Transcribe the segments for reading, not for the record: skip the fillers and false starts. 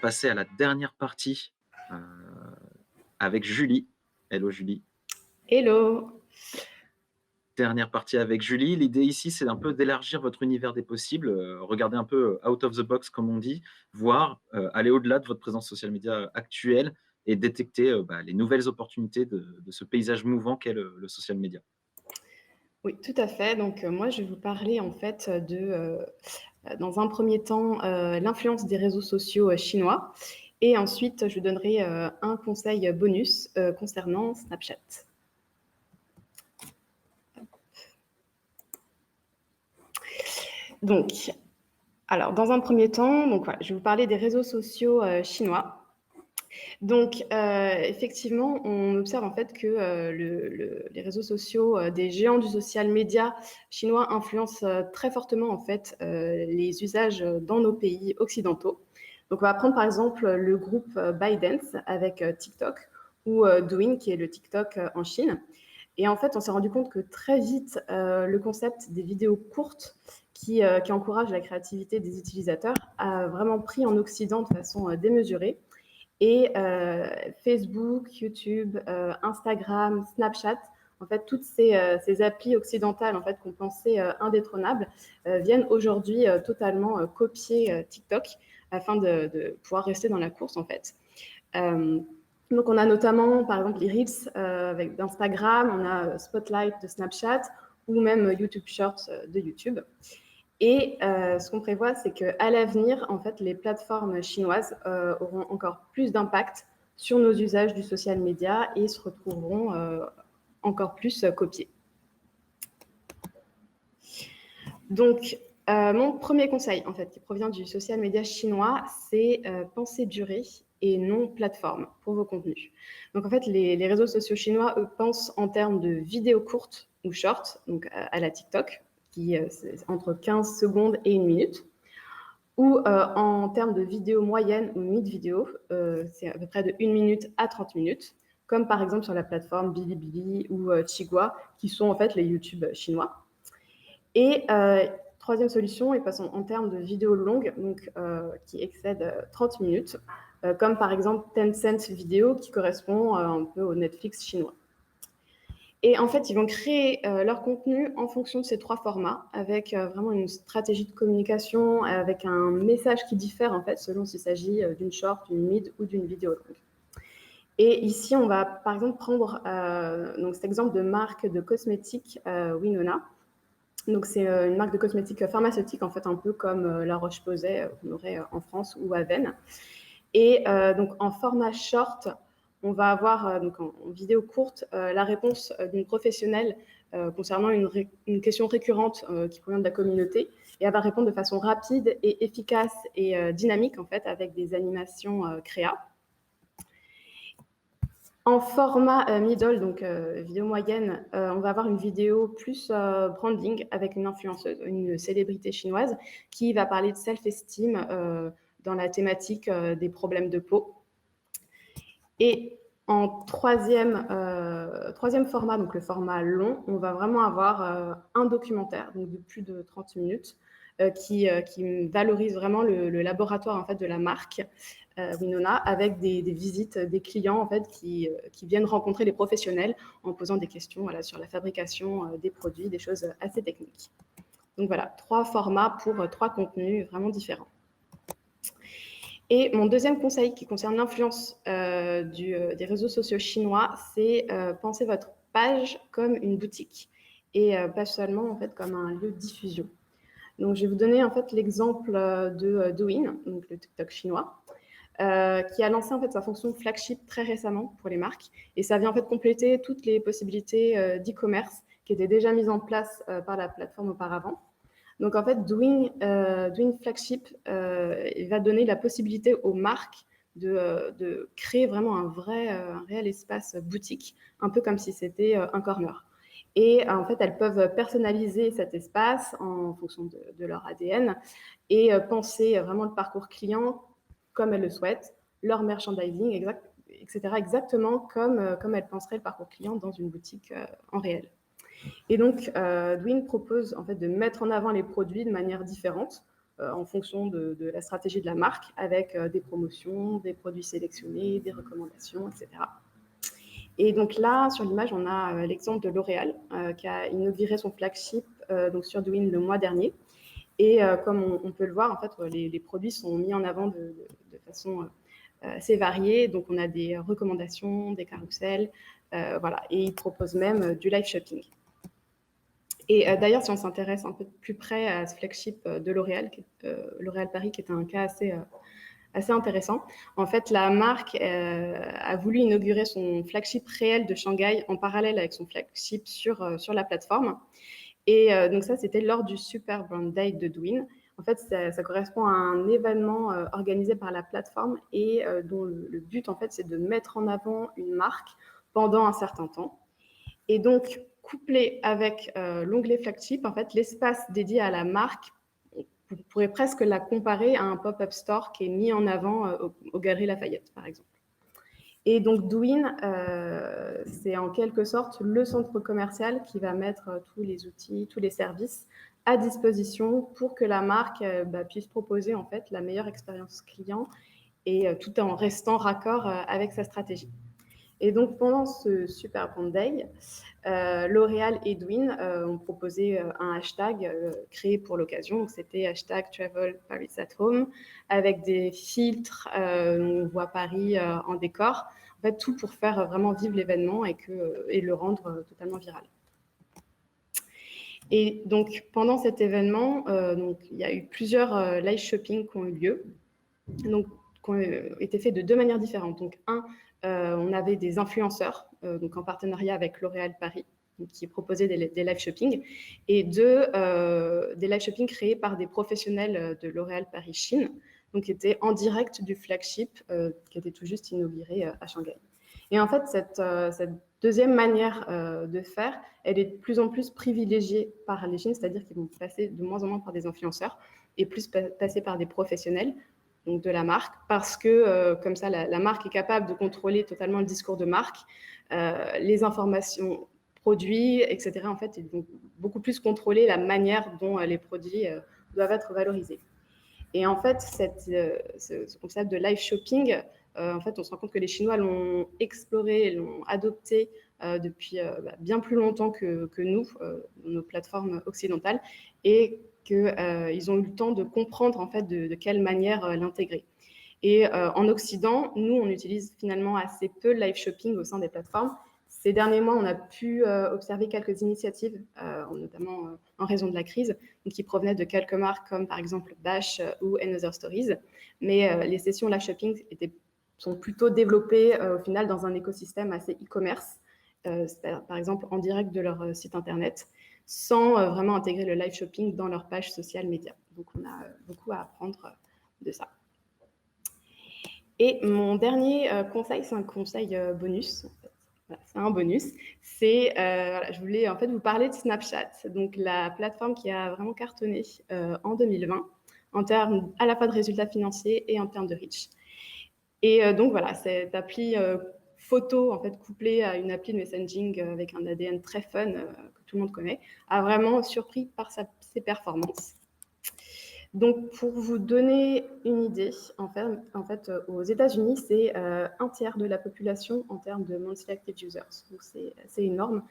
passer à la dernière partie, heu, avec Julie. Hello Julie. Hello! Dernière partie avec Julie. L'idée ici, c'est un peu d'élargir votre univers des possibles, regarder un peu, out of the box comme on dit, voir, aller au-delà de votre présence social media actuelle et détecter, les nouvelles opportunités de ce paysage mouvant qu'est le social media. Oui, tout à fait. Donc, moi, je vais vous parler en fait dans un premier temps, l'influence des réseaux sociaux, chinois et ensuite je vous donnerai, un conseil, bonus, concernant Snapchat. Donc, alors dans un premier temps, donc voilà, je vais vous parler des réseaux sociaux, chinois. Donc, effectivement, on observe en fait que les réseaux sociaux des géants du social média chinois influencent très fortement en fait les usages dans nos pays occidentaux. Donc, on va prendre par exemple le groupe ByteDance avec TikTok ou Douyin qui est le TikTok en Chine. Et en fait, on s'est rendu compte que très vite, le concept des vidéos courtes qui encouragent la créativité des utilisateurs a vraiment pris en Occident de façon démesurée. Et Facebook, YouTube, Instagram, Snapchat, en fait, toutes ces applis occidentales en fait, qu'on pensait indétrônables viennent aujourd'hui totalement copier TikTok afin de pouvoir rester dans la course en fait. Euh, donc on a notamment par exemple les Reels avec d'Instagram, on a Spotlight de Snapchat ou même YouTube Shorts de YouTube. Et ce qu'on prévoit, c'est qu'à l'avenir, en fait, les plateformes chinoises auront encore plus d'impact sur nos usages du social media et se retrouveront encore plus copiés. Donc, mon premier conseil, en fait, qui provient du social media chinois, c'est penser durée et non plateforme pour vos contenus. Donc, en fait, les réseaux sociaux chinois, eux, pensent en termes de vidéos courtes ou shorts, donc à la TikTok, qui c'est entre 15 secondes et 1 minute, ou en termes de vidéos moyennes ou mid-vidéo, c'est à peu près de 1 minute à 30 minutes, comme par exemple sur la plateforme Bilibili ou Qigua, qui sont en fait les YouTube chinois. Et troisième solution, ils passent en termes de vidéos longues, donc qui excèdent 30 minutes, comme par exemple Tencent Vidéo, qui correspond un peu au Netflix chinois. Et en fait, ils vont créer leur contenu en fonction de ces trois formats, avec vraiment une stratégie de communication, avec un message qui diffère en fait selon s'il s'agit d'une short, d'une mid ou d'une vidéo longue. Et ici, on va par exemple prendre donc cet exemple de marque de cosmétiques Winona. Donc c'est une marque de cosmétiques pharmaceutique en fait un peu comme La Roche-Posay qu'on aurait en France ou Aven. Et donc en format short, on va avoir donc en vidéo courte la réponse d'une professionnelle concernant une question récurrente qui provient de la communauté, et elle va répondre de façon rapide et efficace et dynamique en fait avec des animations créa. En format middle, donc vidéo moyenne, on va avoir une vidéo plus branding avec une influenceuse, une célébrité chinoise qui va parler de self-esteem dans la thématique des problèmes de peau. Et en troisième format, donc le format long, on va vraiment avoir un documentaire donc de plus de 30 minutes qui valorise vraiment le laboratoire en fait, de la marque Winona, avec des visites des clients en fait, qui viennent rencontrer les professionnels en posant des questions voilà, sur la fabrication des produits, des choses assez techniques. Donc voilà, 3 formats pour 3 contenus vraiment différents. Et mon deuxième conseil qui concerne l'influence des réseaux sociaux chinois, c'est penser votre page comme une boutique et pas seulement en fait comme un lieu de diffusion. Donc je vais vous donner en fait l'exemple de Douyin, donc le TikTok chinois, qui a lancé en fait sa fonction flagship très récemment pour les marques, et ça vient en fait compléter toutes les possibilités d'e-commerce qui étaient déjà mises en place par la plateforme auparavant. Donc en fait, Douyin Flagship va donner la possibilité aux marques de créer vraiment un réel espace boutique, un peu comme si c'était un corner. Et en fait, elles peuvent personnaliser cet espace en fonction de leur ADN et penser vraiment le parcours client comme elles le souhaitent, leur merchandising, etc., exactement comme elles penseraient le parcours client dans une boutique en réel. Et donc, Douyin propose en fait de mettre en avant les produits de manière différente, en fonction de la stratégie de la marque, avec des promotions, des produits sélectionnés, des recommandations, etc. Et donc là, sur l'image, on a l'exemple de L'Oréal qui a inauguré son flagship donc sur Douyin le mois dernier. Et comme on peut le voir, en fait, les produits sont mis en avant de façon assez variée. Donc, on a des recommandations, des carousels, voilà. Et ils proposent même du live shopping. Et d'ailleurs, si on s'intéresse un peu plus près à ce flagship de L'Oréal, L'Oréal Paris, qui est un cas assez intéressant. En fait, la marque a voulu inaugurer son flagship réel de Shanghai en parallèle avec son flagship sur la plateforme. Et donc ça, c'était lors du Super Brand Day de Douyin. En fait, ça correspond à un événement organisé par la plateforme et dont le but, en fait, c'est de mettre en avant une marque pendant un certain temps. Et donc, couplé avec l'onglet flagship, en fait, l'espace dédié à la marque, vous pourrez presque la comparer à un pop-up store qui est mis en avant aux Galeries Lafayette, par exemple. Et donc, Douyin, c'est en quelque sorte le centre commercial qui va mettre tous les outils, tous les services à disposition pour que la marque puisse proposer en fait la meilleure expérience client et tout en restant raccord avec sa stratégie. Et donc, pendant ce Super Brand Day, L'Oréal et Douyin ont proposé un hashtag créé pour l'occasion. Donc, c'était hashtag Travel Paris at Home avec des filtres. On voit Paris en décor. En fait, tout pour faire vraiment vivre l'événement et le rendre totalement viral. Et donc, pendant cet événement, donc, il y a eu plusieurs live shopping qui ont eu lieu. Donc, qui ont été faits de deux manières différentes. Donc, on avait des influenceurs, donc en partenariat avec L'Oréal Paris, qui proposaient des live shopping, et deux, des live shopping créés par des professionnels de L'Oréal Paris Chine, donc qui étaient en direct du flagship qui était tout juste inauguré à Shanghai. Et en fait, cette deuxième manière de faire, elle est de plus en plus privilégiée par les Chines, c'est-à-dire qu'ils vont passer de moins en moins par des influenceurs et plus passer par des professionnels, donc de la marque, parce que comme ça, la marque est capable de contrôler totalement le discours de marque, les informations produits, etc. En fait, ils vont beaucoup plus contrôler la manière dont les produits doivent être valorisés. Et en fait, ce concept de live shopping, en fait, on se rend compte que les Chinois l'ont exploré, l'ont adopté depuis bien plus longtemps que nous, nos plateformes occidentales, et qu'ils ont eu le temps de comprendre en fait de quelle manière l'intégrer. Et en Occident, nous, on utilise finalement assez peu le live shopping au sein des plateformes. Ces derniers mois, on a pu observer quelques initiatives, notamment en raison de la crise, qui provenaient de quelques marques comme par exemple Bash ou Another Stories. Mais les sessions live shopping sont plutôt développées au final dans un écosystème assez e-commerce, par exemple en direct de leur site internet, sans vraiment intégrer le live shopping dans leur page social média. Donc on a beaucoup à apprendre de ça. Et mon dernier conseil, c'est un conseil bonus. En fait. Voilà, c'est un bonus. Voilà, je voulais en fait vous parler de Snapchat, donc la plateforme qui a vraiment cartonné en 2020 en termes à la fois de résultats financiers et en termes de reach. Et donc voilà, cette appli photo en fait couplée à une appli de messaging avec un ADN très fun que tout le monde connaît, a vraiment surpris par ses performances. Donc, pour vous donner une idée, en fait aux États-Unis, c'est un tiers de la population en termes de monthly active users. Donc, c'est assez énorme.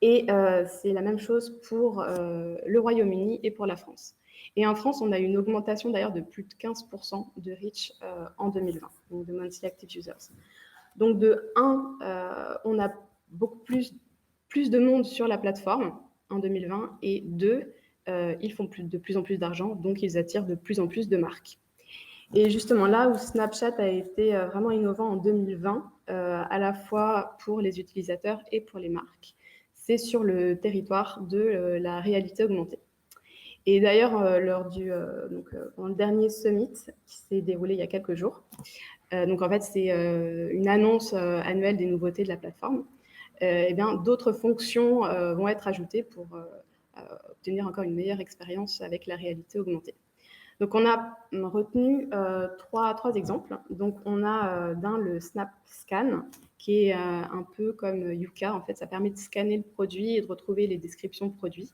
Et c'est la même chose pour le Royaume-Uni et pour la France. Et en France, on a eu une augmentation d'ailleurs de plus de 15% de reach en 2020, donc de monthly active users. Donc, on a beaucoup plus de monde sur la plateforme en 2020, et deux, ils font de plus en plus d'argent, donc ils attirent de plus en plus de marques. Et justement, là où Snapchat a été vraiment innovant en 2020, à la fois pour les utilisateurs et pour les marques, c'est sur le territoire de la réalité augmentée. Et d'ailleurs, lors dans le dernier summit qui s'est déroulé il y a quelques jours, donc en fait, c'est une annonce annuelle des nouveautés de la plateforme. Eh bien, d'autres fonctions vont être ajoutées pour obtenir encore une meilleure expérience avec la réalité augmentée. Donc, on a retenu trois exemples. Donc, on a d'un le Snap Scan, qui est un peu comme Yuka. En fait, ça permet de scanner le produit et de retrouver les descriptions de produits.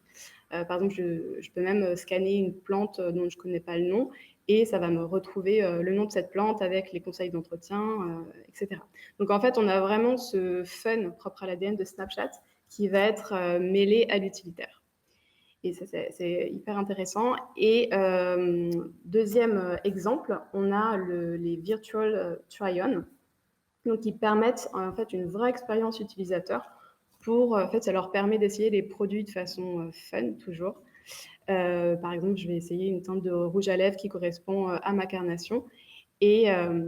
Par exemple, je peux même scanner une plante dont je ne connais pas le nom et ça va me retrouver le nom de cette plante avec les conseils d'entretien, etc. Donc en fait, on a vraiment ce fun propre à l'ADN de Snapchat qui va être mêlé à l'utilitaire. Et ça, c'est hyper intéressant. Et deuxième exemple, on a les virtual try-on, donc qui permettent en fait une vraie expérience utilisateur. En fait, ça leur permet d'essayer les produits de façon fun toujours. Par exemple, je vais essayer une teinte de rouge à lèvres qui correspond à ma carnation. Et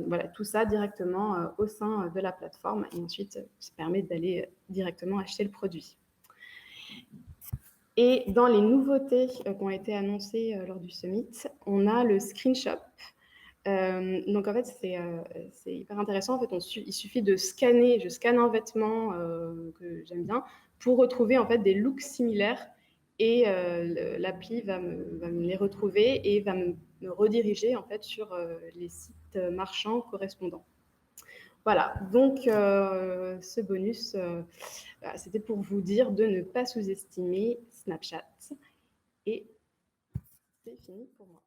voilà, tout ça directement au sein de la plateforme. Et ensuite, ça permet d'aller directement acheter le produit. Et dans les nouveautés qui ont été annoncées lors du summit, on a le screenshot. Donc en fait, c'est hyper intéressant. En fait, il suffit de scanner, je scanne un vêtement que j'aime bien pour retrouver en fait des looks similaires et l'appli va me les retrouver et va me rediriger en fait sur les sites marchands correspondants. Voilà, donc ce bonus, c'était pour vous dire de ne pas sous-estimer Snapchat. Et c'est fini pour moi.